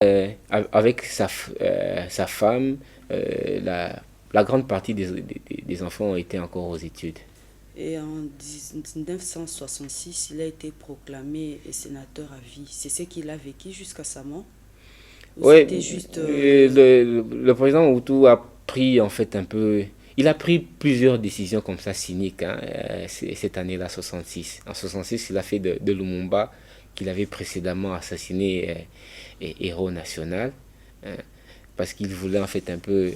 Avec sa femme, la grande partie des enfants ont été encore aux études. Et en 1966, il a été proclamé sénateur à vie. C'est ce qu'il a vécu jusqu'à sa mort? Ou Oui, c'était juste... le président Mobutu a pris en fait un peu. Il a pris plusieurs décisions comme ça cyniques hein, cette année-là, 66. En 66, il a fait de Lumumba, qu'il avait précédemment assassiné, héros national, hein, parce qu'il voulait en fait un peu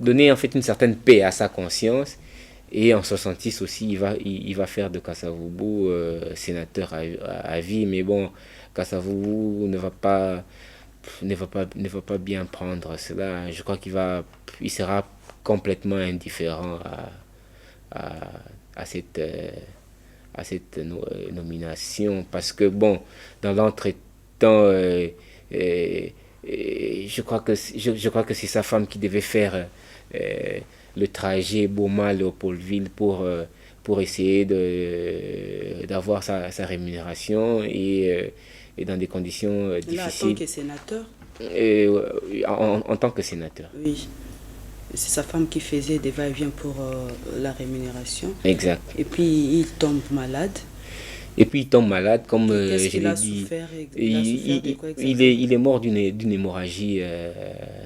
donner en fait une certaine paix à sa conscience. Et en 66 aussi, il va faire de Kasavubu sénateur à vie. Mais bon, Kasavubu ne va pas bien prendre cela. Je crois il sera complètement indifférent à, à cette, nomination. Parce que bon, dans l'entretemps, je crois que c'est sa femme qui devait faire le trajet Boma-Léopoldville pour essayer d'avoir sa rémunération et dans des conditions là, en tant difficiles que sénateur? en tant que sénateur. Oui. C'est sa femme qui faisait des va-et-vient pour la rémunération. Exact. Et puis, il tombe malade. Et puis il tombe malade, comme Qu'est-ce je qu'il l'ai a dit. souffert? Il a souffert de quoi exactement? Il est mort d'une hémorragie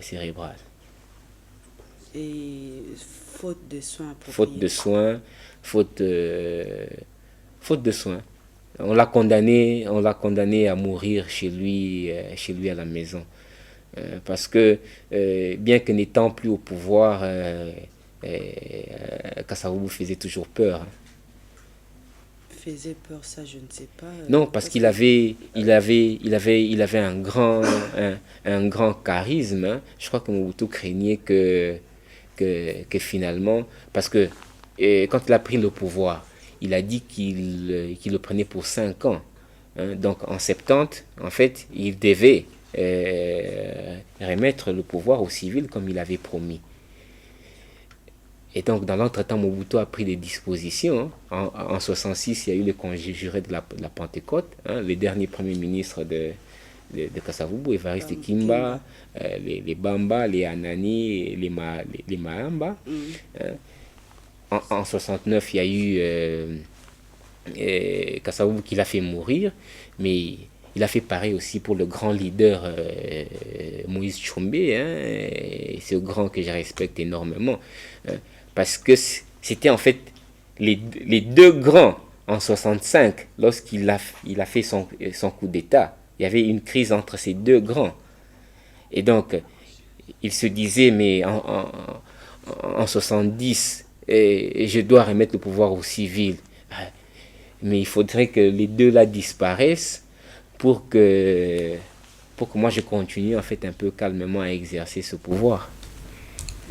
cérébrale. Et faute de soins Faute de appropriés. soins, faute, faute de soins. On l'a condamné à mourir chez lui à la maison. Parce que, bien que n'étant plus au pouvoir, Kasavubu faisait toujours peur. Hein. Faisait peur, ça, je ne sais pas. Non, parce Parce que il avait un grand charisme. Hein. Je crois que Mobutu craignait que finalement, parce que quand il a pris le pouvoir, il a dit qu'il le prenait pour 5 ans. Hein. Donc en 70, en fait, il devait remettre le pouvoir aux civils comme il avait promis. Et donc, dans l'entretemps, Mobutu a pris des dispositions. Hein. En 66, il y a eu le conjuré de la Pentecôte. Hein, les derniers premiers ministres de Kasavubu, Evariste Kimba, Kimba. les Bamba, les Anani, les Mahamba. Mm. Hein. En 69, il y a eu Kasavubu qui l'a fait mourir, mais il a fait pareil aussi pour le grand leader Moïse Tchombe, hein, ce grand que je respecte énormément. Hein, parce que c'était en fait les deux grands en 65, il a fait son coup d'État. Il y avait une crise entre ces deux grands. Et donc, il se disait, mais en 70, je dois remettre le pouvoir aux civils. Mais il faudrait que les deux là disparaissent pour que, pour que moi je continue en fait un peu calmement à exercer ce pouvoir.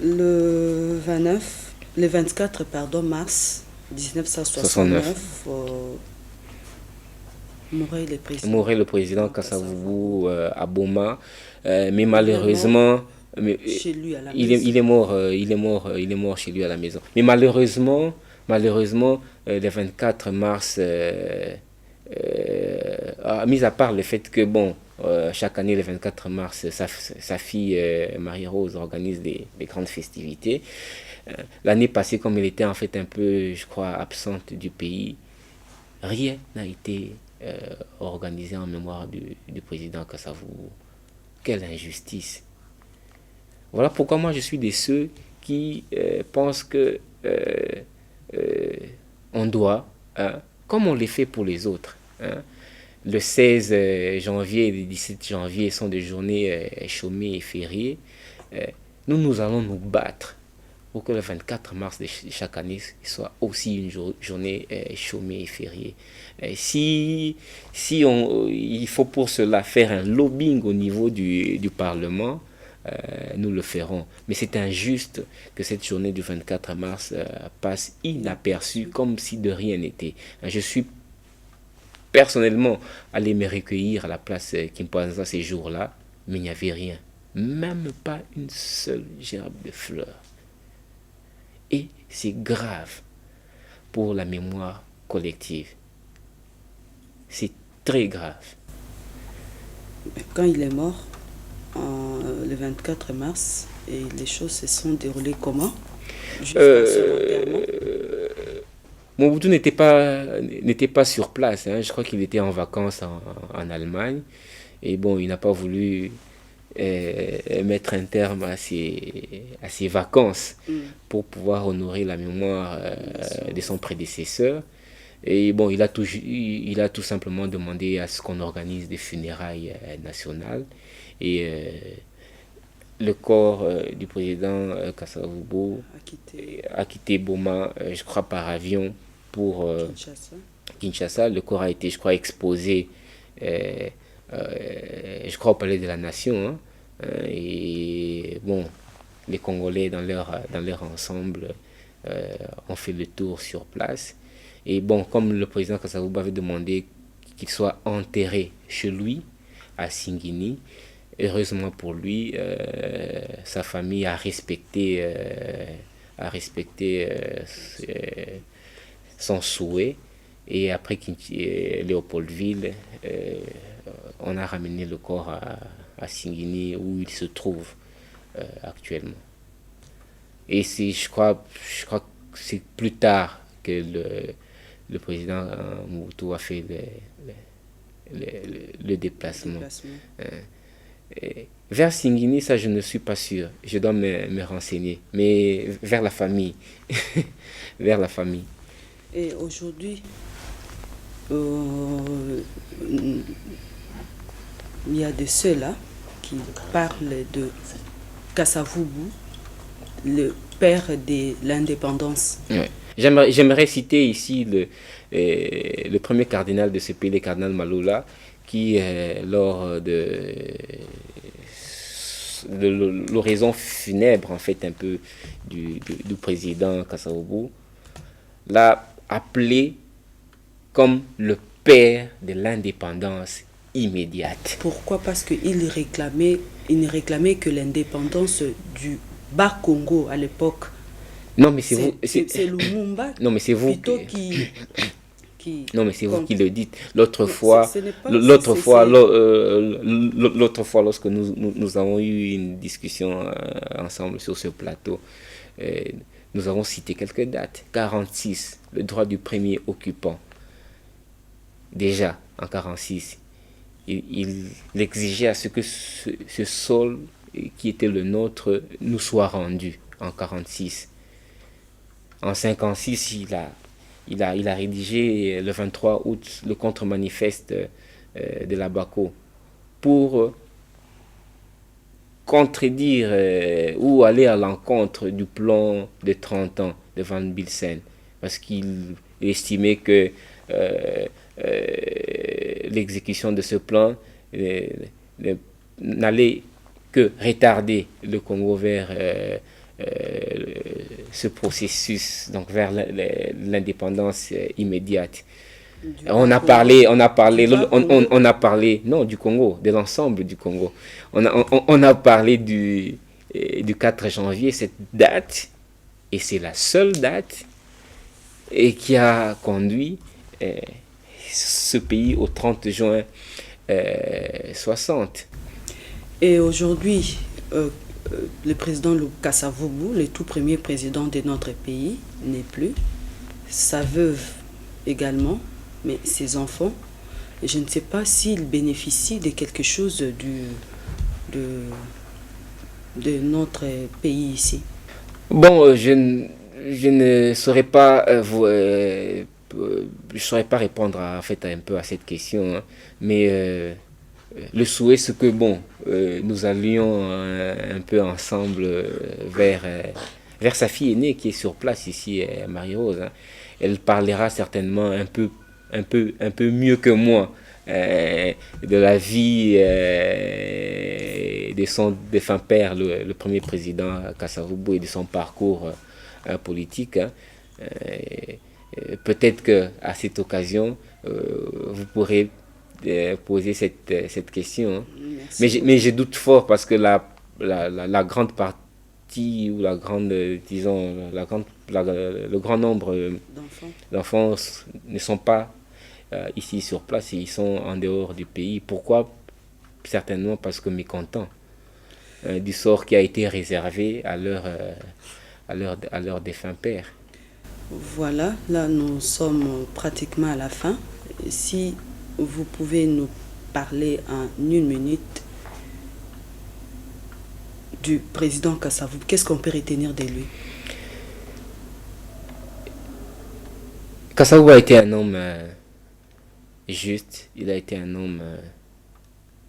Le 24 pardon, mars 69. 1969, mourait le président Mourait le président Kasavubu. Kassavubu à Boma, mais Il est mort malheureusement, mais, chez lui à la maison. il est mort chez lui à la maison. Mais malheureusement, le 24 mars, mis à part le fait que bon, chaque année le 24 mars, sa fille Marie-Rose organise des grandes festivités. L'année passée, comme elle était en fait un peu, je crois, absente du pays, rien n'a été organisé en mémoire du président Kassavou. Quelle injustice. Voilà pourquoi moi je suis de ceux qui pensent que euh, on doit, hein, comme on les fait pour les autres, hein, le 16 janvier et le 17 janvier sont des journées chômées et fériées, euh, nous allons nous battre pour que le 24 mars de chaque année soit aussi une journée chômée et fériée. Il faut pour cela faire un lobbying au niveau du Parlement, nous le ferons. Mais c'est injuste que cette journée du 24 mars passe inaperçue Inaperçu. comme si de rien n'était. Je suis personnellement allé me recueillir à la place Kimpanza ces jours-là, mais il n'y avait rien. Même pas une seule gerbe de fleurs. Et c'est grave pour la mémoire collective. C'est très grave. Quand il est mort, le 24 mars, et les choses se sont déroulées comment? Juste à son enterrement. Mobutu n'était pas sur place, hein. Je crois qu'il était en vacances en Allemagne. Et bon, il n'a pas voulu mettre un terme à ses vacances pour pouvoir honorer la mémoire de son prédécesseur. Et bon, il a tout simplement demandé à ce qu'on organise des funérailles nationales. Et le corps du président Kasavubu a quitté Boma, je crois, par avion pour Kinshasa. Le corps a été, je crois, exposé, je crois, au Palais de la Nation, hein. Et bon, les Congolais, dans leur ensemble, ont fait le tour sur place. Et bon, comme le président Kasavubu avait demandé qu'il soit enterré chez lui, à Singini, heureusement pour lui, sa famille a respecté son souhait. Et après Léopoldville, on a ramené le corps à Singini, où il se trouve actuellement. Et je crois que c'est plus tard que le président Mobutu a fait le déplacement. Vers Singini, ça je ne suis pas sûr. Je dois me renseigner. Mais vers la famille. Vers la famille. Et aujourd'hui, il y a de ceux-là qui parlent de Kasavubu, le père de l'indépendance. Ouais. J'aimerais citer ici le premier cardinal de ce pays, le cardinal Maloula, qui, lors de l'oraison funèbre, en fait, un peu du président Kasavubu, l'a appelé comme le père de l'indépendance immédiate. Pourquoi? Parce qu'il ne réclamait que l'indépendance du Bas-Congo à l'époque. Non, mais c'est vous. C'est Lumumba. Non, mais c'est vous plutôt qui non, mais c'est vous qui le dites. L'autre fois, lorsque nous avons eu une discussion ensemble sur ce plateau, nous avons cité quelques dates. 46, le droit du premier occupant. Déjà, en 46, il exigeait à ce que ce sol qui était le nôtre nous soit rendu en 46. En 56, il a rédigé le 23 août le contre-manifeste de la BACO pour contredire ou aller à l'encontre du plan de 30 ans de Van Bilsen, parce qu'il estimait que l'exécution de ce plan n'allait que retarder le Congo vers ce processus, donc vers l'indépendance immédiate. On a parlé non du Congo, de l'ensemble du Congo. On a parlé du 4 janvier, cette date, et c'est la seule date et qui a conduit ce pays au 30 juin 60. Et aujourd'hui, le président Kasavubu, le tout premier président de notre pays, n'est plus. Sa veuve également, mais ses enfants, je ne sais pas s'ils bénéficient de quelque chose de notre pays ici. Bon, je ne saurais pas je saurais pas répondre en fait un peu à cette question, hein, mais le souhait c'est que nous allions un peu ensemble vers sa fille aînée qui est sur place ici, Marie-Rose, hein. Elle parlera certainement un peu mieux que moi de la vie de son défunt père, le premier président Kasavubu, et de son parcours politique, hein. Peut-être qu'à cette occasion, vous pourrez poser cette question, hein. Mais je doute fort parce que la grande partie ou le grand nombre d'enfants ne sont pas ici sur place et ils sont en dehors du pays. Pourquoi? Certainement parce que mécontents du sort qui a été réservé à leur défunt père. Voilà, là nous sommes pratiquement à la fin. Si vous pouvez nous parler en une minute du président Kasavubu, qu'est-ce qu'on peut retenir de lui? Kasavubu a été un homme juste, il a été un homme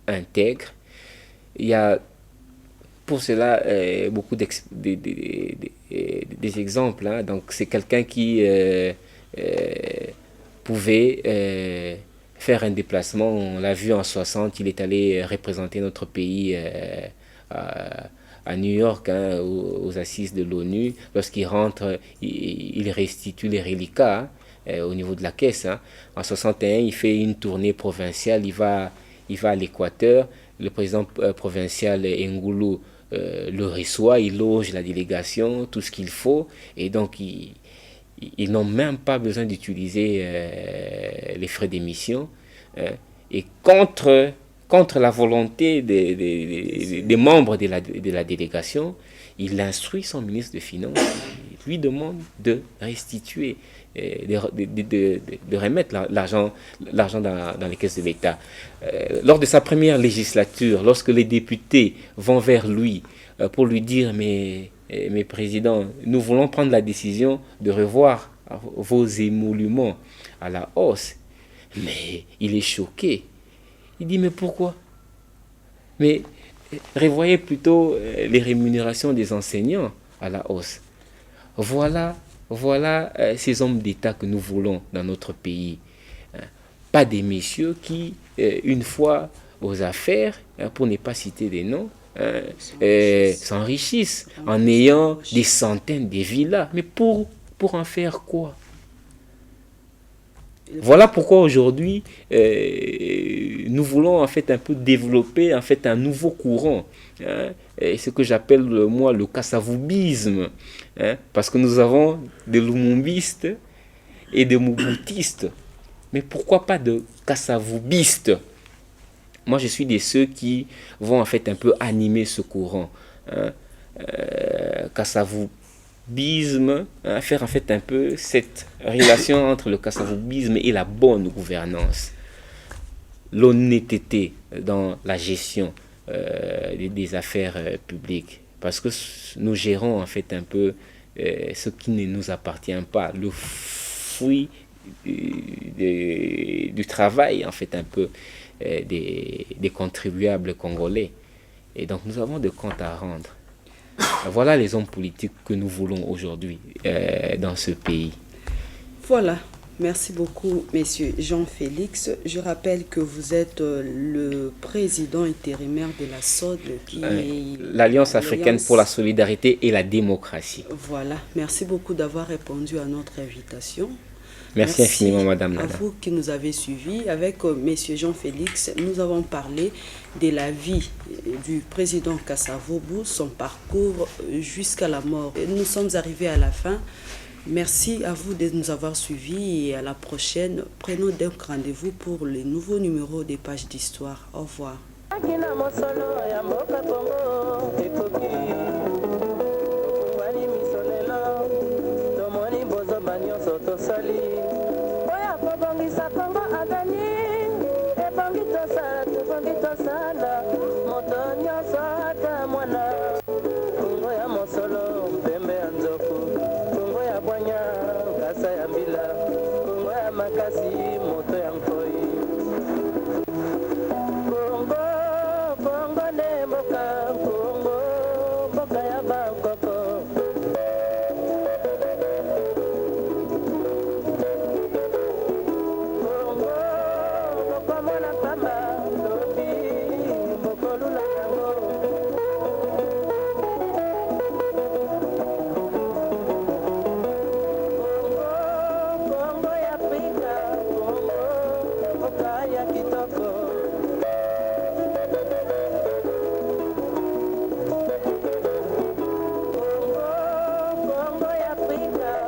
intègre. Il y a pour cela beaucoup des exemples. Hein. Donc c'est quelqu'un qui pouvait faire un déplacement. On l'a vu en 60, il est allé représenter notre pays à New York, hein, aux assises de l'ONU. Lorsqu'il rentre, il restitue les reliquats au niveau de la caisse. Hein. En 61, il fait une tournée provinciale, il va à l'Équateur. Le président provincial Ngulu le reçoit, il loge la délégation, tout ce qu'il faut, et donc ils n'ont même pas besoin d'utiliser les frais d'émission. Et contre la volonté des membres de la délégation, il instruit son ministre des Finances, il lui demande de restituer, de remettre l'argent dans les caisses de l'État. Lors de sa première législature, lorsque les députés vont vers lui pour lui dire mais président, nous voulons prendre la décision de revoir vos émoluments à la hausse, mais il est choqué. Il dit mais pourquoi? Mais revoyez plutôt les rémunérations des enseignants à la hausse. Voilà ces hommes d'État que nous voulons dans notre pays. Pas des messieurs qui, une fois aux affaires, pour ne pas citer des noms, s'enrichissent en ayant des centaines de villas. Mais pour en faire quoi? Voilà pourquoi aujourd'hui nous voulons en fait un peu développer en fait un nouveau courant, hein, et ce que j'appelle moi le kassavubisme, hein, parce que nous avons des lumumbistes et des mobutistes, mais pourquoi pas de kassavubistes? Moi je suis de ceux qui vont en fait un peu animer ce courant, hein, kassavubisme, faire en fait un peu cette relation entre le kassavubisme et la bonne gouvernance, l'honnêteté dans la gestion des affaires publiques, parce que nous gérons en fait un peu ce qui ne nous appartient pas, le fruit du travail en fait un peu des contribuables congolais, et donc nous avons des comptes à rendre. Voilà les hommes politiques que nous voulons aujourd'hui dans ce pays. Voilà, merci beaucoup, Monsieur Jean-Félix. Je rappelle que vous êtes le président intérimaire de la SODE, qui est l'Alliance africaine pour la solidarité et la démocratie. Voilà, merci beaucoup d'avoir répondu à notre invitation. Merci infiniment, Madame Nana. À vous qui nous avez suivis. Avec Monsieur Jean-Félix, nous avons parlé de la vie du président Kasavubu, son parcours jusqu'à la mort. Et nous sommes arrivés à la fin. Merci à vous de nous avoir suivis et à la prochaine. Prenons donc rendez-vous pour les nouveaux numéros des pages d'histoire. Au revoir. Oya kobongisa Kongo aveni ebongi tosala